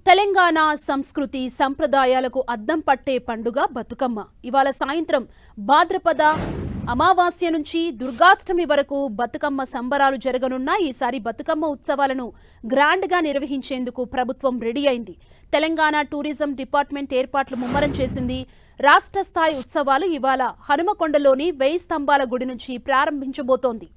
తెలంగాణ సంస్కృతి సంప్రదాయాలకు అద్దం పట్టే పండుగ బతుకమ్మ. ఇవాళ సాయంత్రం భాద్రపద అమావాస్య నుంచి దుర్గాష్టమి వరకు బతుకమ్మ సంబరాలు జరగనున్న ఈసారి బతుకమ్మ ఉత్సవాలను గ్రాండ్ గా నిర్వహించేందుకు ప్రభుత్వం రెడీ అయింది. తెలంగాణ టూరిజం డిపార్ట్మెంట్ ఏర్పాట్లు ముమ్మరం చేసింది. రాష్ట్ర స్థాయి ఉత్సవాలు ఇవాళ హనుమకొండలోని 1000 స్తంభాల గుడి నుంచి ప్రారంభించబోతోంది.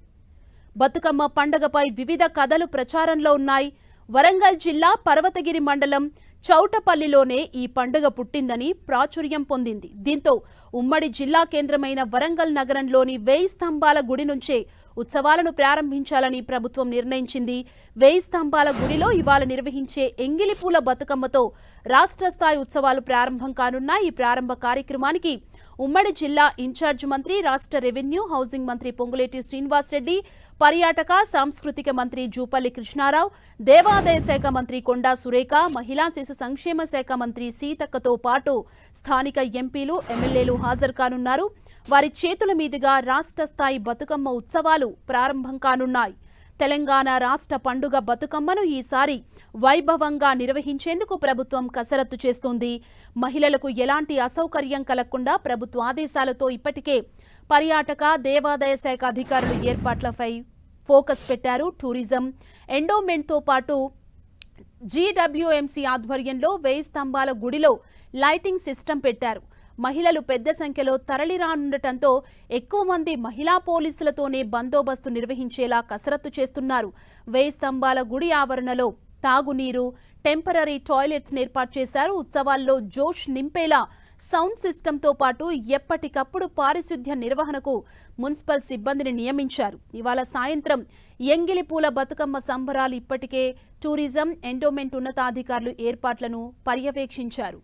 బతుకమ్మ పండుగపై వివిధ కథలు ప్రచారంలో ఉన్నాయి. వరంగల్ జిల్లా పర్వతగిరి మండలం చౌటపల్లిలోనే ఈ పండుగ పుట్టిందని ప్రాచుర్యం పొందింది. దీంతో ఉమ్మడి జిల్లా కేంద్రమైన వరంగల్ నగరంలోని 1000 స్తంభాల గుడి నుంచే ఉత్సవాలను ప్రారంభించాలని ప్రభుత్వం నిర్ణయించింది. 1000 స్తంభాల గుడిలో ఇవాళ నిర్వహించే ఎంగిలిపూల బతుకమ్మతో రాష్ట్ర స్థాయి ఉత్సవాలు ప్రారంభం కానున్న ఈ ప్రారంభ కార్యక్రమానికి ఉమ్మడి జిల్లా ఇన్ఛార్జ్ మంత్రి, రాష్ట్ర రెవెన్యూ హౌసింగ్ మంత్రి పొంగులేటి శ్రీనివాసరెడ్డి, పర్యాటక సాంస్కృతిక మంత్రి జూపల్లి కృష్ణారావు, దేవాదాయ శాఖ మంత్రి కొండా సురేఖ, మహిళా శిశు సంక్షేమ శాఖ మంత్రి సీతక్కతో పాటు స్థానిక ఎంపీలు, ఎమ్మెల్యేలు హాజరు కానున్నారు. వారి చేతుల మీదుగా రాష్ట్ర స్థాయి బతుకమ్మ ఉత్సవాలు ప్రారంభం కానున్నాయి. తెలంగాణ రాష్ట్ర పండుగ బతుకమ్మను ఈసారి వైభవంగా నిర్వహించేందుకు ప్రభుత్వం కసరత్తు చేస్తోంది. మహిళలకు ఎలాంటి అసౌకర్యం కలగకుండా ప్రభుత్వ ఆదేశాలతో ఇప్పటికే పర్యాటక, దేవాదాయ శాఖ అధికారులు ఏర్పాట్లపై ఫోకస్ పెట్టారు. టూరిజం ఎండోమెంట్తో పాటు జీడబ్ల్యూఎంసీ ఆధ్వర్యంలో 1000 స్తంభాల గుడిలో లైటింగ్ సిస్టమ్ పెట్టారు. మహిళలు పెద్ద సంఖ్యలో తరలిరానుండటంతో ఎక్కువ మంది మహిళా పోలీసులతోనే బందోబస్తు నిర్వహించేలా కసరత్తు చేస్తున్నారు. 1000 స్తంభాల గుడి ఆవరణలో తాగునీరు, టెంపరరీ టాయిలెట్స్ ఏర్పాటు చేశారు. ఉత్సవాల్లో జోష్ నింపేలా సౌండ్ సిస్టంతో పాటు ఎప్పటికప్పుడు పారిశుద్ధ్య నిర్వహణకు మున్సిపల్ సిబ్బందిని నియమించారు. ఇవాళ సాయంత్రం ఎంగిలిపూల బతుకమ్మ సంబరాలు ఇప్పటికే టూరిజం ఎండోమెంట్ ఉన్నతాధికారులు ఏర్పాట్లను పర్యవేక్షించారు.